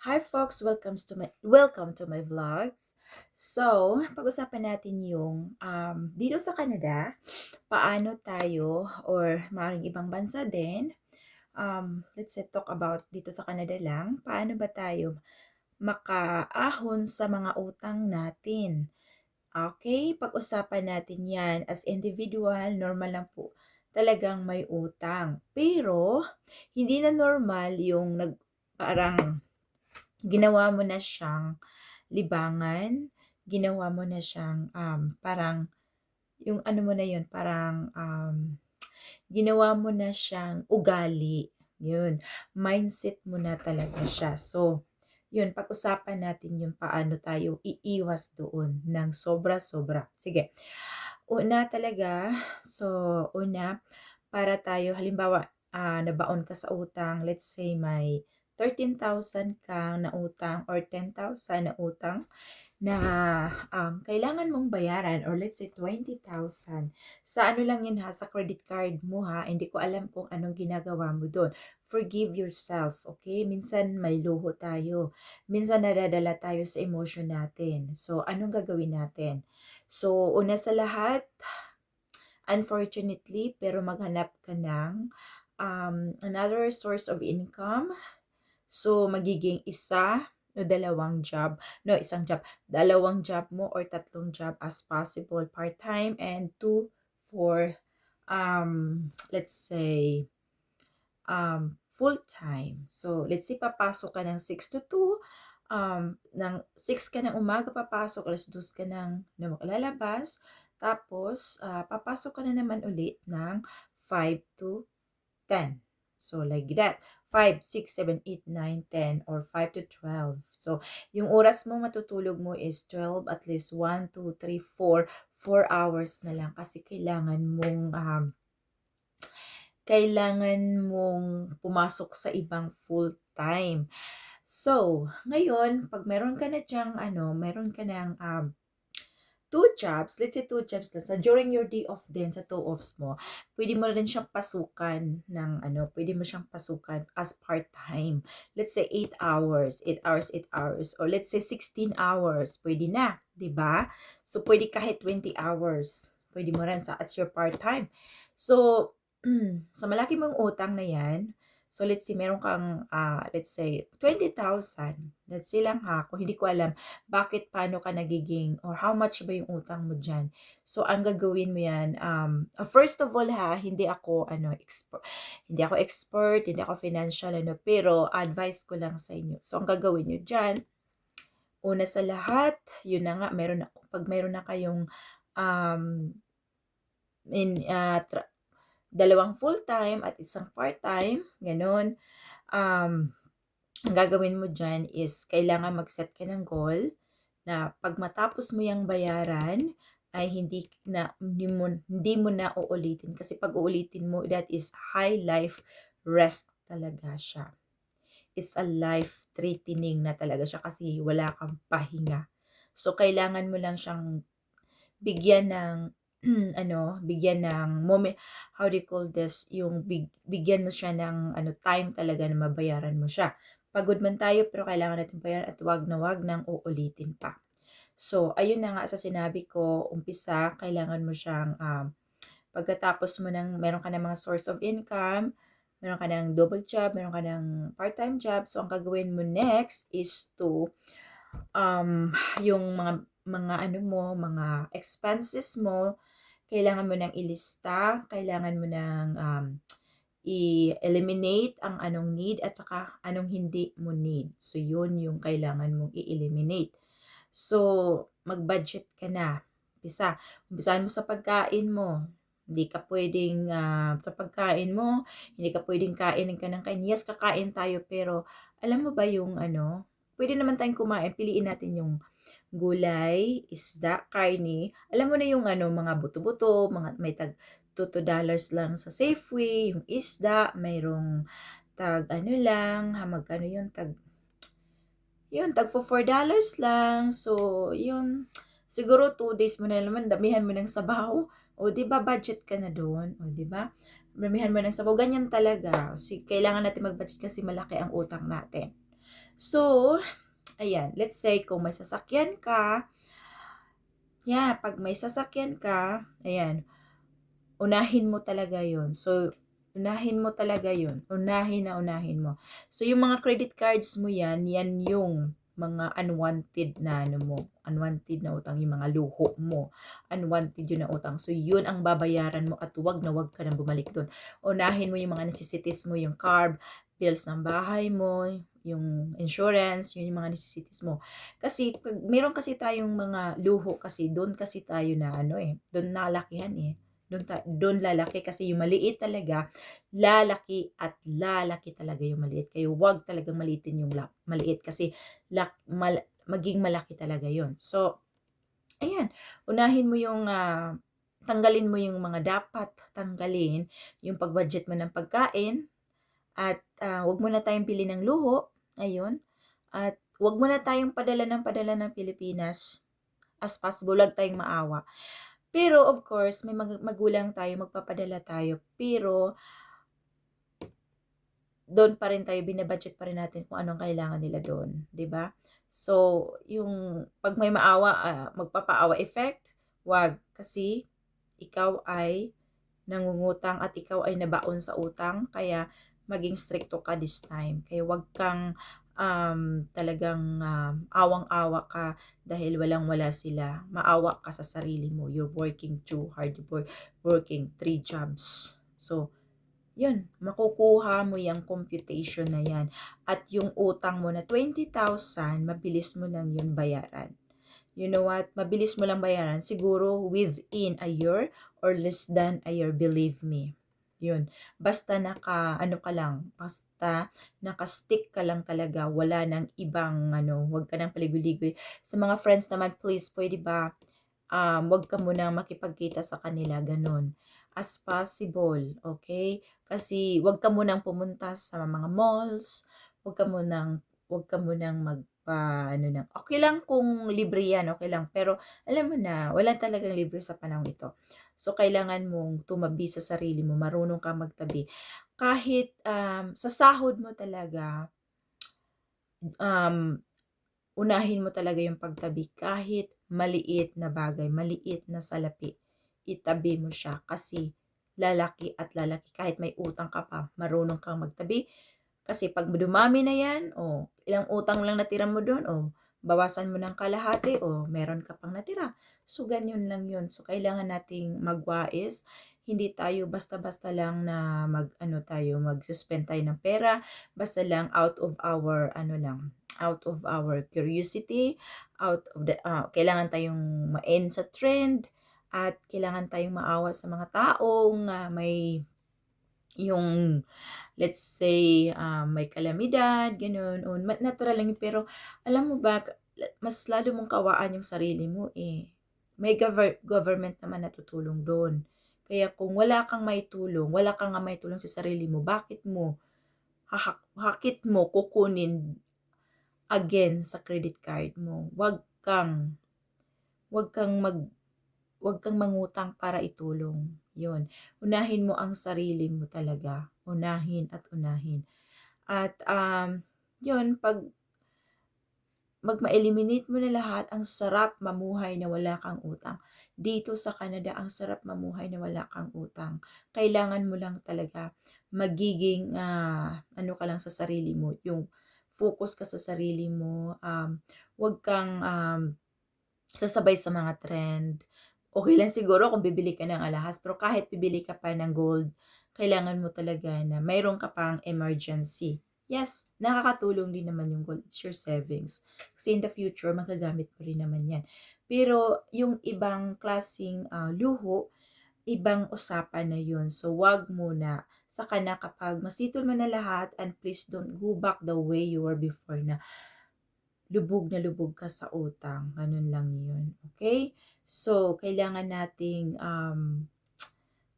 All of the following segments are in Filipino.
Hi folks, welcome to my vlogs. So, pag-usapan natin yung dito sa Canada, paano tayo or maaaring ibang bansa din, let's say talk about dito sa Canada lang, paano ba tayo makaahon sa mga utang natin. Okay, pag-usapan natin 'yan as individual, normal lang po talagang may utang. Pero hindi na normal yung parang ginawa mo na siyang libangan, ginawa mo na siyang, parang yung ano mo na yun, parang, ginawa mo na siyang ugali, yun. Mindset mo na talaga siya. So, yun, pag-usapan natin yung paano tayo iiwas doon ng sobra-sobra. Sige, una talaga, so una, para tayo halimbawa, nabaon ka sa utang, let's say may 13,000 kang nautang or 10,000 na utang na, kailangan mong bayaran or let's say 20,000. Sa ano lang yun ha, sa credit card mo ha, hindi ko alam kung anong ginagawa mo dun. Forgive yourself, okay? Minsan may luho tayo, minsan nadadala tayo sa emotion natin. So, anong gagawin natin? So, una sa lahat, unfortunately, pero maghanap ka ng another source of income. So, magiging isa o dalawang job, no, isang job, dalawang job mo or tatlong job as possible, part-time and two for, let's say, full-time. So, let's say papasok ka ng 6 to 2, ng 6 ka ng umaga papasok, 2:00 ka ng lalabas, tapos, papasok ka na naman ulit ng 5 to 10. So, like that. 5, 6, 7, 8, 9, 10 or 5 to 12. So, yung oras mo matutulog mo is 12, at least 1, 2, 3, 4 hours na lang kasi kailangan mong pumasok sa ibang full-time. So, ngayon, pag meron ka na diyang meron ka ng 2 jobs, let's say 2 jobs lang, sa during your day off din, sa 2 offs mo, pwede mo rin siyang pasukan ng pwede mo siyang pasukan as part-time. Let's say 8 hours, 8 hours, 8 hours, or let's say 16 hours, pwede na, 'di ba? So, pwede kahit 20 hours, pwede mo rin as your part-time. So, sa malaki mong utang na 'yan, so let's say meron kang, let's say 20,000, let's say lang ha, kung hindi ko alam bakit, paano ka nagiging or how much ba yung utang mo diyan. So, ang gagawin mo 'yan, first of all ha, hindi ako expert, hindi ako financial pero advice ko lang sa inyo. So, ang gagawin niyo diyan, una sa lahat, yun na nga, 'pag meron na kayong, um, in, dalawang full-time at isang part-time, gano'n, ang gagawin mo diyan is kailangan mag-set ka ng goal na 'pag matapos mo 'yang bayaran ay hindi mo na uulitin, kasi 'pag uulitin mo, that is high life risk talaga siya. It's a life threatening na talaga siya kasi wala kang pahinga. So, kailangan mo lang siyang bigyan ng bigyan ng how do you call this, yung bigyan mo siya ng time talaga na mabayaran mo siya. Pagod man tayo pero kailangan natin bayaran at 'wag na 'wag nang uulitin pa. So, ayun na nga sa sinabi ko, umpisa kailangan mo siyang, pagkatapos mo meron ka ng mga source of income, meron ka ng double job, meron ka ng part-time job, so ang gagawin mo next is to, yung mga mga expenses mo, kailangan mo ng ilista, kailangan mo ng, i-eliminate ang anong need at saka anong hindi mo need. So, yun yung kailangan mong i-eliminate. So, mag-budget ka na. Umpisahan mo sa pagkain mo. Hindi ka puwedeng, sa pagkain mo, hindi ka puwedeng kain ka ng kain. Yes, kakain tayo pero alam mo ba yung puwede naman tayong kumain, piliin natin yung gulay, isda, karne. Alam mo na yung mga buto-buto, mga may tag $2 lang sa Safeway, yung isda mayroong tag ano lang, magkano yun, tag for $4 lang. So, yun, siguro 2 days mo na naman, damihan mo ng sabaw. O, 'di ba budget ka na do'n, o 'di ba? Damihan mo ng sabaw, ganyan talaga. Kailangan natin mag-budget kasi malaki ang utang natin. So, ayan, let's say kung may sasakyan ka, yeah, pag may sasakyan ka, ayan, unahin mo talaga yun. So, unahin mo talaga yun. Unahin mo. So, yung mga credit cards mo yan yung mga unwanted na ano mo, unwanted na utang, yung mga luho mo, unwanted yun na utang. So, yun ang babayaran mo at wag ka nang bumalik doon. Unahin mo yung mga necessities mo, yung carb, bills ng bahay mo, yung insurance, yun yung mga necessities mo. Kasi, pag meron kasi tayong mga luho kasi, doon kasi tayo na ano doon nalakihan doon lalaki kasi yung maliit talaga, lalaki at lalaki talaga yung maliit. Kaya wag talagang maliitin yung maliit kasi maging malaki talaga yon. So, ayan, unahin mo yung tanggalin mo yung mga dapat tanggalin, yung pag-budget mo ng pagkain at wag mo na tayong bili ng luho, ayun. At wag mo na tayong padala ng Pilipinas as possible, wag tayong maawa. Pero of course, may magulang tayo, magpapadala tayo, pero doon pa rin tayo, binabudget pa rin natin kung anong kailangan nila doon, 'di ba? So, yung 'pag may maawa, magpapaawa effect, 'wag. Kasi ikaw ay nangungutang at ikaw ay nabaon sa utang, kaya maging stricto ka this time. Kaya 'wag kang talagang awang-awa ka dahil walang-wala sila. Maawa ka sa sarili mo. You're working too hard. You're working 3 jobs. So, yun, makukuha mo yung computation na yan. At yung utang mo na 20,000, mabilis mo lang yun bayaran. You know what? Mabilis mo lang bayaran. Siguro within a year or less than a year, believe me. Yun. Basta ano ka lang, basta naka-stick ka lang talaga, wala nang ibang, wag ka nang paligoy-ligoy. Sa mga friends naman, please, pwede ba, wag ka muna makipagkita sa kanila, ganun. As possible, okay? Kasi wag ka munang pumunta sa mga malls, wag ka munang ano na, okay lang kung libre yan, okay lang. Pero alam mo na, wala talagang libre sa panahon ito. So, kailangan mong tumabi sa sarili mo, marunong kang magtabi. Kahit sa sahod mo talaga, um, unahin mo talaga yung pagtabi. Kahit maliit na bagay, maliit na salapi, itabi mo siya kasi lalaki at lalaki. Kahit may utang ka pa, marunong kang magtabi. Kasi pag dumami na yan, ilang utang lang natira mo doon, bawasan mo ng kalahati, meron ka pang natira. So, ganyan lang yun. So, kailangan nating magwais. Hindi tayo basta-basta lang na mag-suspend tayo ng pera. Basta lang out of our, out of our curiosity, kailangan tayong ma-end sa trend, at kailangan tayong maawa sa mga taong may yung, let's say, may kalamidad, gano'n, o natural lang yun. Pero alam mo ba, mas lalo mong kawaan yung sarili mo, may government naman na tutulong do'n. Kaya kung wala kang nga maitulong sa sarili mo, bakit mo hakit mo kukunin again sa credit card mo? Wag kang mag Huwag kang mangutang para itulong, 'yun. Unahin mo ang sarili mo talaga, unahin at unahin. At, 'yun 'pag ma-eliminate mo na lahat, ang sarap mamuhay na wala kang utang. Dito sa Canada, ang sarap mamuhay na wala kang utang. Kailangan mo lang talaga magiging, ka lang sa sarili mo, yung focus ka sa sarili mo, 'wag kang, sasabay sa mga trend. Okay lang siguro kung bibili ka ng alahas, pero kahit bibili ka pa ng gold, kailangan mo talaga na mayroon ka pang emergency. Yes, nakakatulong din naman yung gold, it's your savings. Kasi in the future, magagamit mo rin naman yan. Pero yung ibang klaseng luho, ibang usapan na yun. So, wag muna. Saka na kapag masitol mo na lahat, and please don't go back the way you were before na lubog na lubog ka sa utang, ganun lang yun, okay? So, kailangan nating,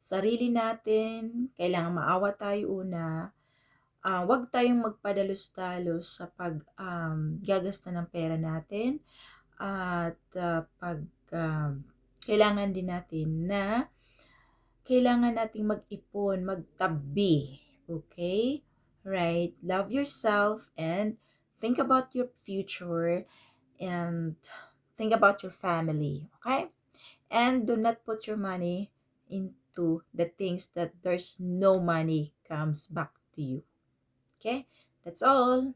sarili natin, kailangan maawa tayo una, 'wag tayong magpadalos-dalos sa gagasta ng pera natin, at 'pag, kailangan din natin na kailangan nating mag-ipon, magtabi, okay? Right? Love yourself and think about your future and think about your family, okay? And do not put your money into the things that there's no money comes back to you. Okay? That's all.